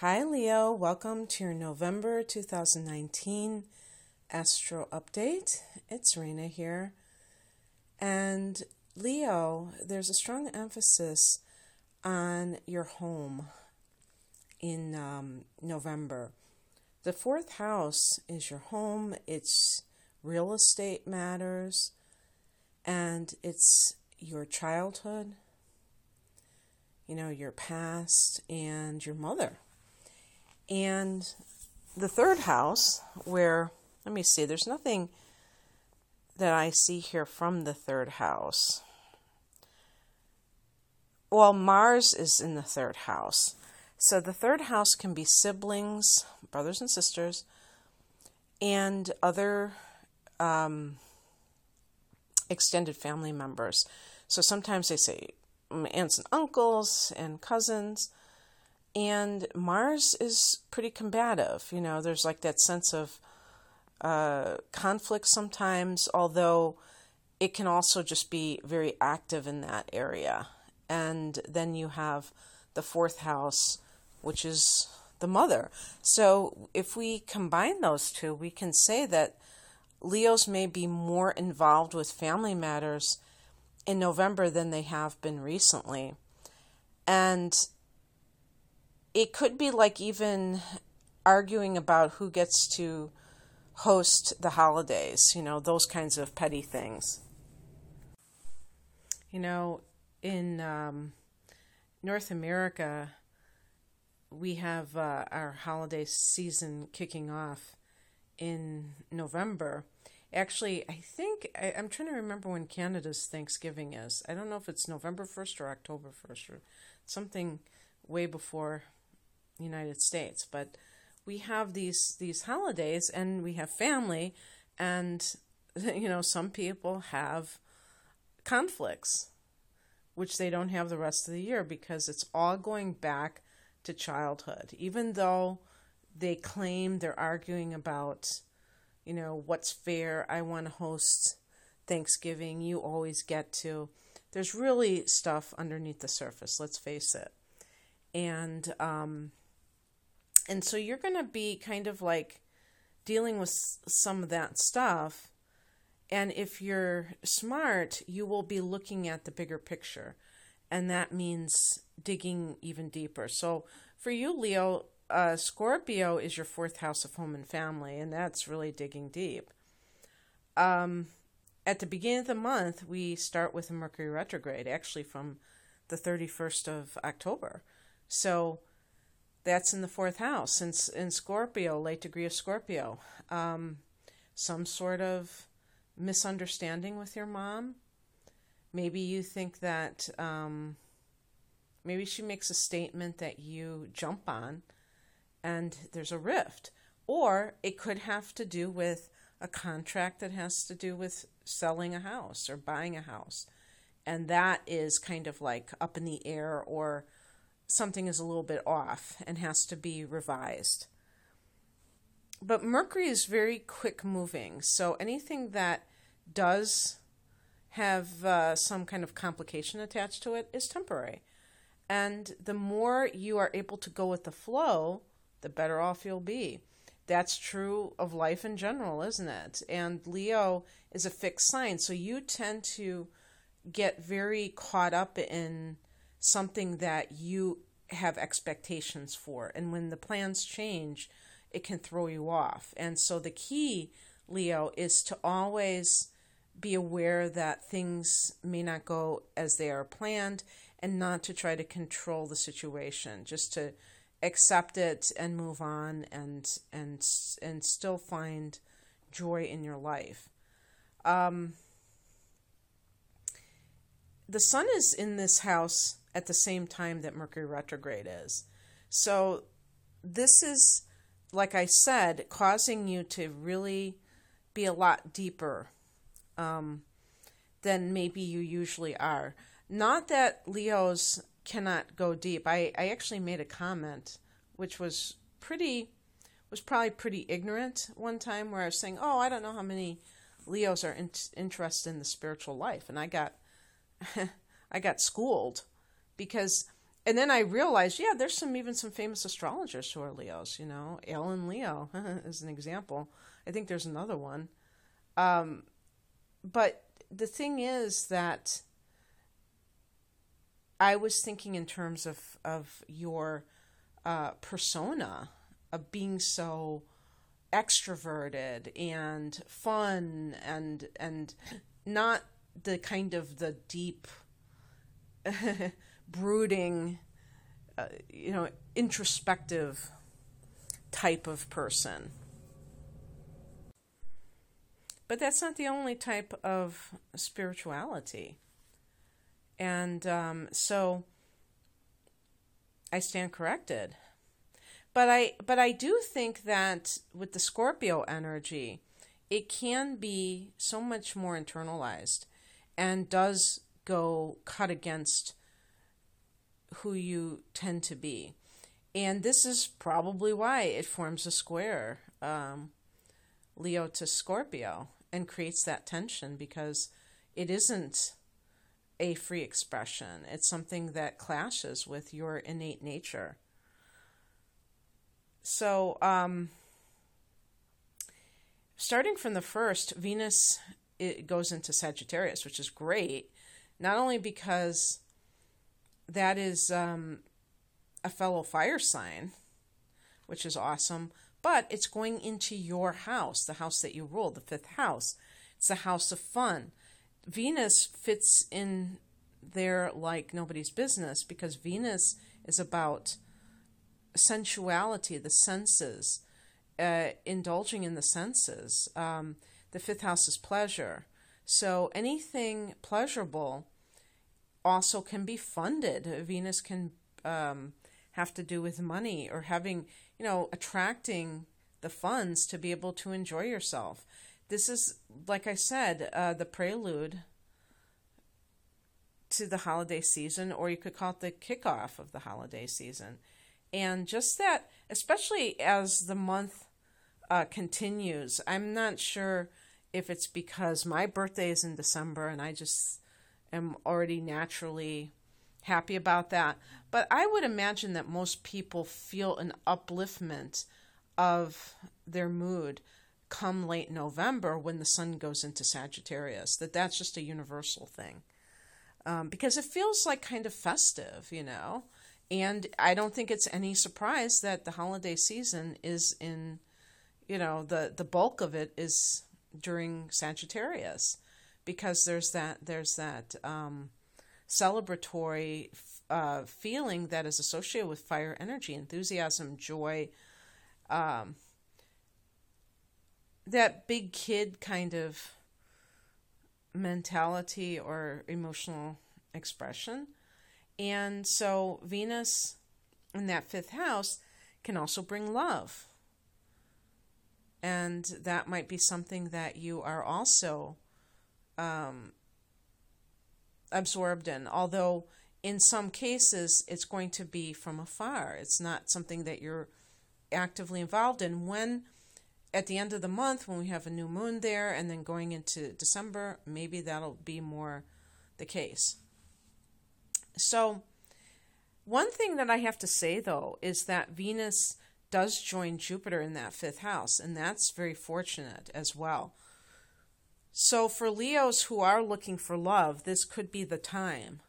Hi Leo, welcome to your November 2019 Astro Update. It's Raina here. And Leo, there's a strong emphasis on your home in November. The fourth house is your home, it's real estate matters, and it's your childhood, your past, and your mother. And the third house, where, let me see, there's nothing that I see here from the third house. Well, Mars is in the third house. So the third house can be siblings, brothers and sisters, and other extended family members. So sometimes they say aunts and uncles and cousins. And Mars is pretty combative. There's like that sense of conflict sometimes, although it can also just be very active in that area. And then you have the fourth house, which is the mother. So if we combine those two, we can say that Leos may be more involved with family matters in November than they have been recently. And it could be like even arguing about who gets to host the holidays, those kinds of petty things. In North America, we have our holiday season kicking off in November. Actually, I'm trying to remember when Canada's Thanksgiving is. I don't know if it's November 1st or October 1st or something way before United States, but we have these holidays and we have family, and some people have conflicts which they don't have the rest of the year because it's all going back to childhood. Even though they claim they're arguing about what's fair, I want to host Thanksgiving, you always get to, there's really stuff underneath the surface, let's face it. And so you're going to be kind of like dealing with some of that stuff. And if you're smart, you will be looking at the bigger picture. And that means digging even deeper. So for you, Leo, Scorpio is your fourth house of home and family. And that's really digging deep. At the beginning of the month, we start with a Mercury retrograde, actually from the 31st of October. So that's in the fourth house. In Scorpio, late degree of Scorpio. Some sort of misunderstanding with your mom. Maybe you think that maybe she makes a statement that you jump on and there's a rift. Or it could have to do with a contract that has to do with selling a house or buying a house. And that is kind of like up in the air, or something is a little bit off and has to be revised. But Mercury is very quick moving, so anything that does have some kind of complication attached to it is temporary. And the more you are able to go with the flow, the better off you'll be. That's true of life in general, isn't it? And Leo is a fixed sign, so you tend to get very caught up in something that you have expectations for. And when the plans change, it can throw you off. And so the key, Leo, is to always be aware that things may not go as they are planned and not to try to control the situation, just to accept it and move on and still find joy in your life. The sun is in this house at the same time that Mercury retrograde is. So this is, like I said, causing you to really be a lot deeper than maybe you usually are. Not that Leos cannot go deep. I actually made a comment which was probably pretty ignorant one time, where I was saying, oh, I don't know how many Leos are interested in the spiritual life. And I got schooled, because And then I realized, yeah, there's even some famous astrologers who are Leos, Ellen Leo is an example. I think there's another one. But the thing is that I was thinking in terms of your persona, of being so extroverted and fun and not the kind of the deep brooding introspective type of person. But that's not the only type of spirituality. And so I stand corrected. But I do think that with the Scorpio energy, it can be so much more internalized and does go cut against who you tend to be. And this is probably why it forms a square, Leo to Scorpio, and creates that tension, because it isn't a free expression. It's something that clashes with your innate nature. So, starting from the first, Venus, it goes into Sagittarius, which is great, not only because that is a fellow fire sign, which is awesome, but it's going into your house, the house that you rule, the fifth house. It's the house of fun. Venus fits in there like nobody's business, because Venus is about sensuality, the senses, indulging in the senses. The fifth house is pleasure. So anything pleasurable also can be funded. Venus can have to do with money, or having, attracting the funds to be able to enjoy yourself. This is, like I said, the prelude to the holiday season, or you could call it the kickoff of the holiday season. And just that, especially as the month continues, I'm not sure if it's because my birthday is in December and I just am already naturally happy about that. But I would imagine that most people feel an upliftment of their mood come late November when the sun goes into Sagittarius, that's just a universal thing. Because it feels like kind of festive, And I don't think it's any surprise that the holiday season is in, the bulk of it is during Sagittarius, because there's that celebratory feeling that is associated with fire energy, enthusiasm, joy, that big kid kind of mentality or emotional expression. And so Venus in that fifth house can also bring love. And that might be something that you are also absorbed in. Although in some cases it's going to be from afar. It's not something that you're actively involved in. When at the end of the month, when we have a new moon there, and then going into December, maybe that'll be more the case. So one thing that I have to say, though, is that Venus does join Jupiter in that fifth house, and that's very fortunate as well. So for Leos who are looking for love, this could be the time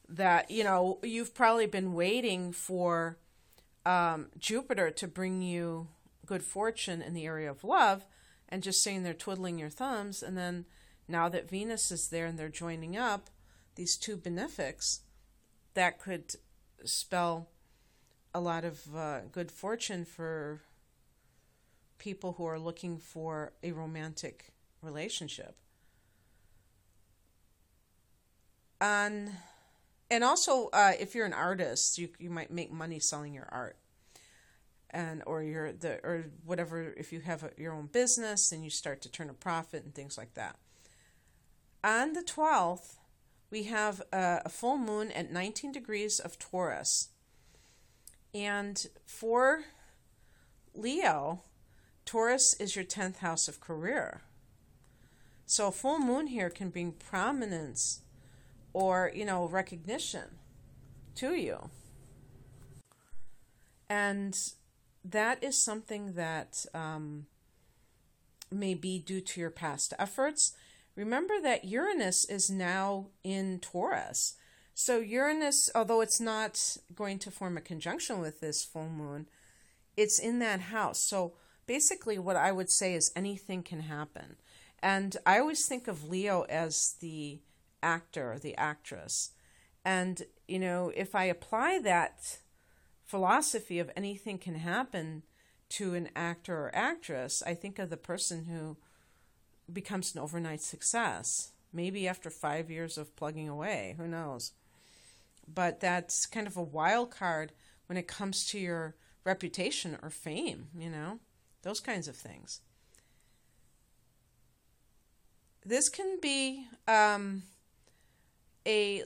that, you've probably been waiting for Jupiter to bring you good fortune in the area of love, and just sitting there twiddling your thumbs. And then now that Venus is there and they're joining up, these two benefics, that could spell a lot of good fortune for people who are looking for a romantic relationship. And also, if you're an artist, you might make money selling your art. Or whatever, if you have your own business and you start to turn a profit and things like that. On the 12th, we have a full moon at 19 degrees of Taurus. And for Leo, Taurus is your 10th house of career. So a full moon here can bring prominence or, recognition to you. And that is something that may be due to your past efforts. Remember that Uranus is now in Taurus. So Uranus, although it's not going to form a conjunction with this full moon, it's in that house. So basically what I would say is anything can happen. And I always think of Leo as the actor, the actress. And, if I apply that philosophy of anything can happen to an actor or actress, I think of the person who becomes an overnight success, maybe after 5 years of plugging away, who knows. But that's kind of a wild card when it comes to your reputation or fame, those kinds of things. This can be a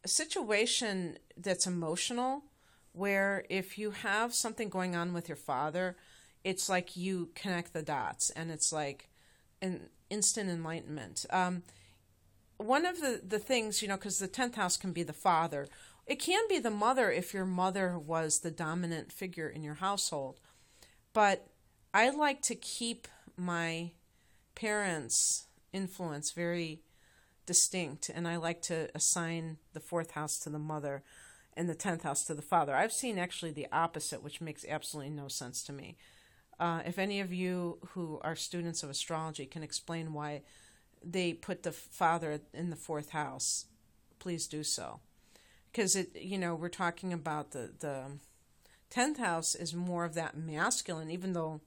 situation that's emotional, where if you have something going on with your father, it's like you connect the dots and it's like an instant enlightenment. One of the things, because the 10th house can be the father. It can be the mother if your mother was the dominant figure in your household. But I like to keep my parents' influence very distinct, and I like to assign the 4th house to the mother and the 10th house to the father. I've seen actually the opposite, which makes absolutely no sense to me. If any of you who are students of astrology can explain why they put the father in the 4th house, please do so. Because we're talking about the 10th house is more of that masculine, even though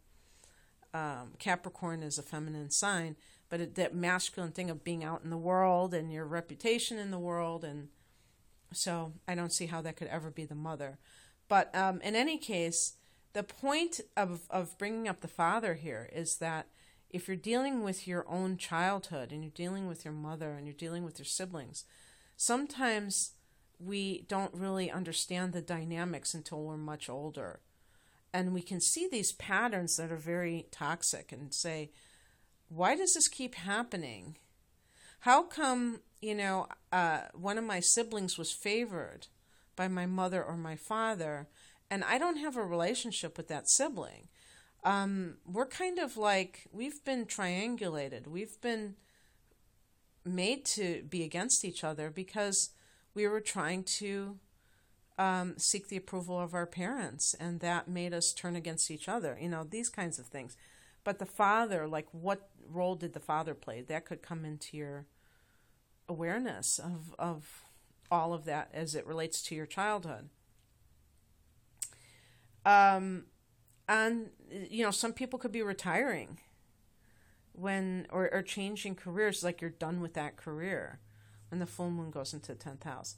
Capricorn is a feminine sign, but that masculine thing of being out in the world and your reputation in the world. And so I don't see how that could ever be the mother. But in any case, the point of bringing up the father here is that if you're dealing with your own childhood and you're dealing with your mother and you're dealing with your siblings, sometimes we don't really understand the dynamics until we're much older. And we can see these patterns that are very toxic and say, why does this keep happening? How come, one of my siblings was favored by my mother or my father, and I don't have a relationship with that sibling? We're kind of like, we've been triangulated. We've been made to be against each other because we were trying to seek the approval of our parents, and that made us turn against each other, these kinds of things. But the father, like, what role did the father play? That could come into your awareness of all of that as it relates to your childhood. And, some people could be retiring or changing careers, like you're done with that career when the full moon goes into the 10th house.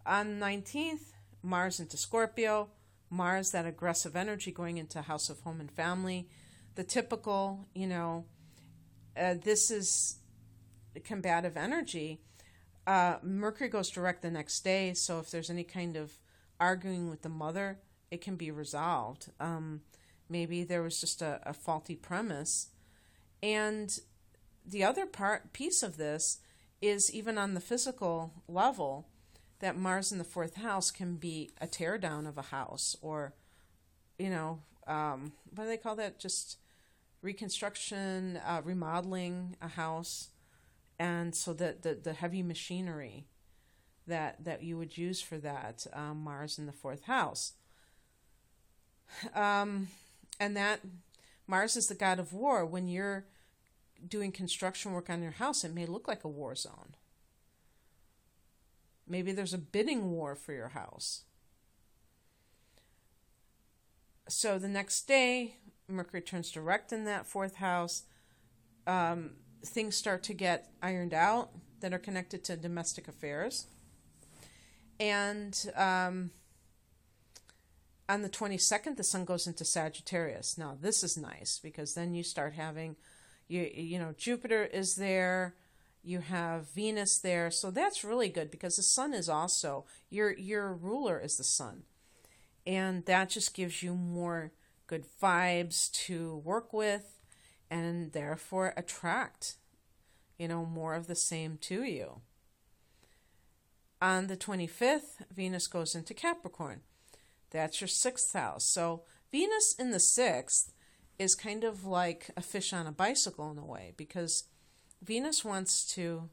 On the 19th, Mars into Scorpio. Mars, that aggressive energy going into House of Home and Family. The typical, this is combative energy. Mercury goes direct the next day, so if there's any kind of arguing with the mother, it can be resolved. Maybe there was just a faulty premise. And the other piece of this is, even on the physical level, that Mars in the 4th house can be a teardown of a house, or, what do they call that? Just reconstruction, remodeling a house. And so the heavy machinery that you would use for that, Mars in the 4th house. And that Mars is the god of war. When you're doing construction work on your house, it may look like a war zone. Maybe there's a bidding war for your house. So the next day, Mercury turns direct in that 4th house. Things start to get ironed out that are connected to domestic affairs. And on the 22nd, the sun goes into Sagittarius. Now, this is nice because then you start having, Jupiter is there. You have Venus there. So that's really good because the sun is also, your ruler is the sun. And that just gives you more good vibes to work with and therefore attract, more of the same to you. On the 25th, Venus goes into Capricorn. That's your 6th house. So Venus in the 6th is kind of like a fish on a bicycle in a way, because Venus wants to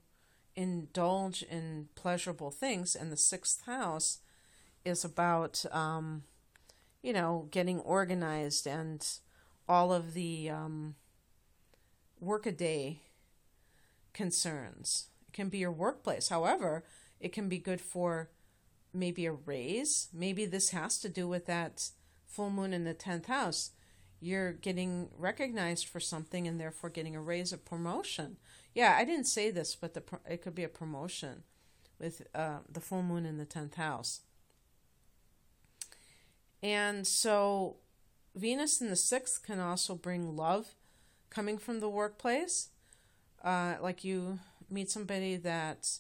indulge in pleasurable things, and the 6th house is about, getting organized and all of the workaday concerns. It can be your workplace. However, it can be good for maybe a raise. Maybe this has to do with that full moon in the 10th house. You're getting recognized for something and therefore getting a raise, or promotion. Yeah, I didn't say this, but it could be a promotion with the full moon in the 10th house. And so Venus in the 6th can also bring love coming from the workplace. Like you meet somebody that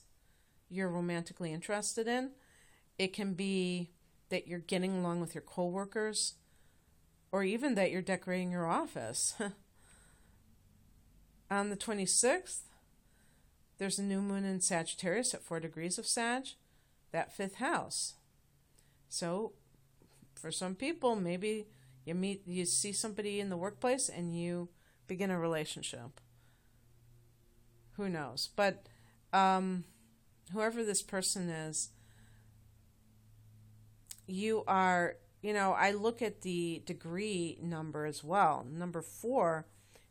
you're romantically interested in. It can be that you're getting along with your coworkers, or even that you're decorating your office. On the 26th, there's a new moon in Sagittarius at 4 degrees of Sag, that 5th house. So for some people, maybe you see somebody in the workplace and you begin a relationship. Who knows? But whoever this person is, you are, I look at the degree number as well. Number 4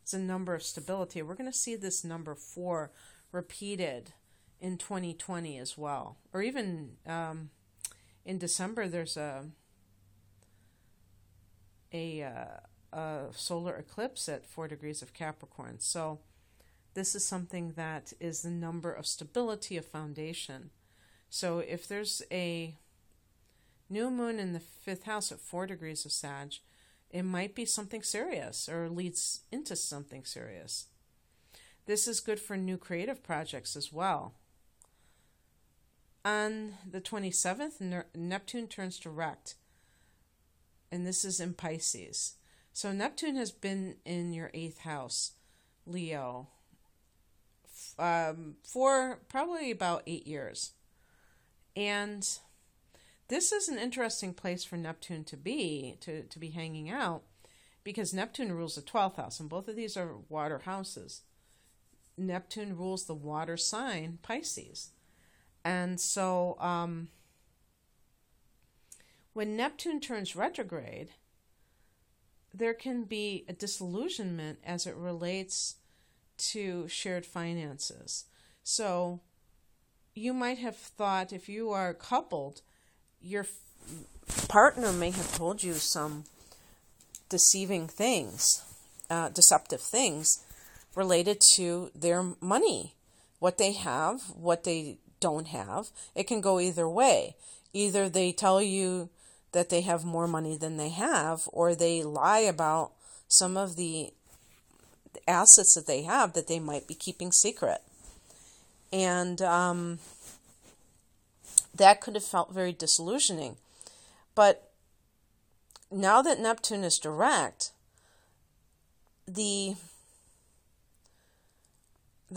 is a number of stability. We're going to see this number 4 repeated in 2020 as well. Or even in December, there's a solar eclipse at 4 degrees of Capricorn. So this is something that is the number of stability, of foundation. So if there's a new moon in the 5th house at 4 degrees of Sag, it might be something serious or leads into something serious. This is good for new creative projects as well. On the 27th, Neptune turns direct, and this is in Pisces. So Neptune has been in your 8th house, Leo, for probably about 8 years. And this is an interesting place for Neptune to be hanging out, because Neptune rules the 12th house, and both of these are water houses. Neptune rules the water sign, Pisces. And so when Neptune turns retrograde, there can be a disillusionment as it relates to shared finances. So you might have thought, if you are coupled, your partner may have told you some deceptive things related to their money, what they have, what they don't have. It can go either way. Either they tell you that they have more money than they have, or they lie about some of the assets that they have that they might be keeping secret. And that could have felt very disillusioning. But now that Neptune is direct, the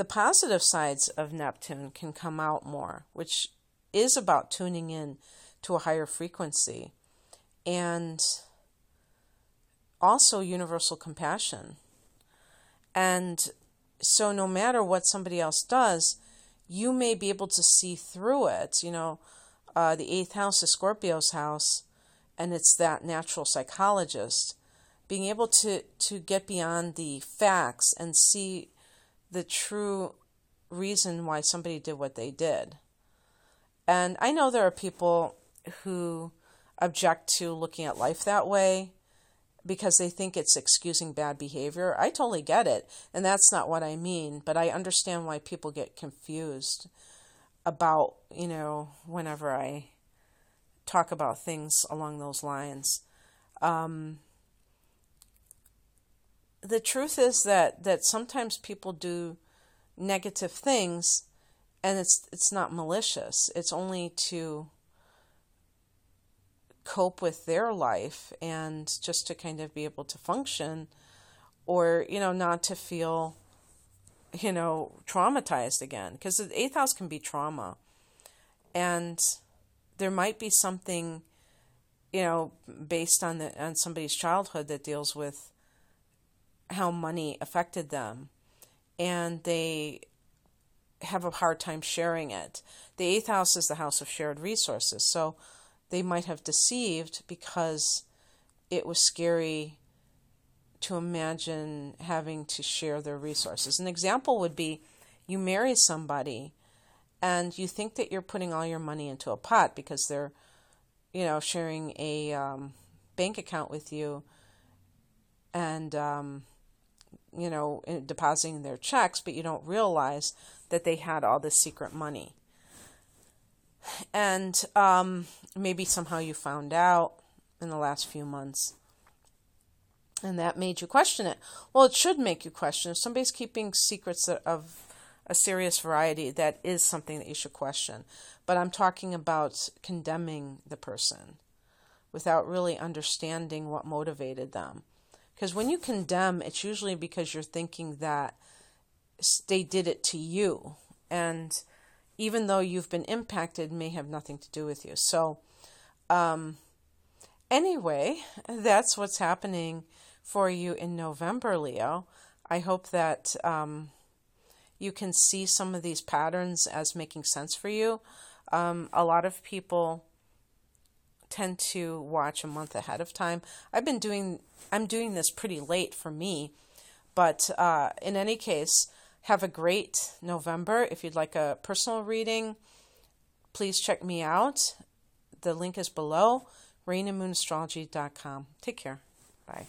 positive sides of Neptune can come out more, which is about tuning in to a higher frequency, and also universal compassion. And so no matter what somebody else does, you may be able to see through it. The 8th house is Scorpio's house, and it's that natural psychologist, being able to get beyond the facts and see the true reason why somebody did what they did. And I know there are people who object to looking at life that way because they think it's excusing bad behavior. I totally get it, and that's not what I mean, but I understand why people get confused about, whenever I talk about things along those lines. The truth is that sometimes people do negative things, and it's not malicious. It's only to cope with their life and just to kind of be able to function, or not to feel traumatized again, because the 8th house can be trauma. And there might be something, based on somebody's childhood that deals with how money affected them, and they have a hard time sharing it. The eighth house is the house of shared resources, so they might have deceived because it was scary to imagine having to share their resources. An example would be you marry somebody and you think that you're putting all your money into a pot because they're, sharing a bank account with you and, depositing their checks, but you don't realize that they had all this secret money. And maybe somehow you found out in the last few months, and that made you question it. Well, it should make you question. If somebody's keeping secrets of a serious variety, that is something that you should question. But I'm talking about condemning the person without really understanding what motivated them. Because when you condemn, it's usually because you're thinking that they did it to you. And even though you've been impacted, may have nothing to do with you. So anyway, that's what's happening for you in November, Leo. I hope that you can see some of these patterns as making sense for you. A lot of people tend to watch a month ahead of time. I'm doing this pretty late for me, but in any case, have a great November. If you'd like a personal reading, please check me out. The link is below, rainandmoonastrology.com. Take care. Bye.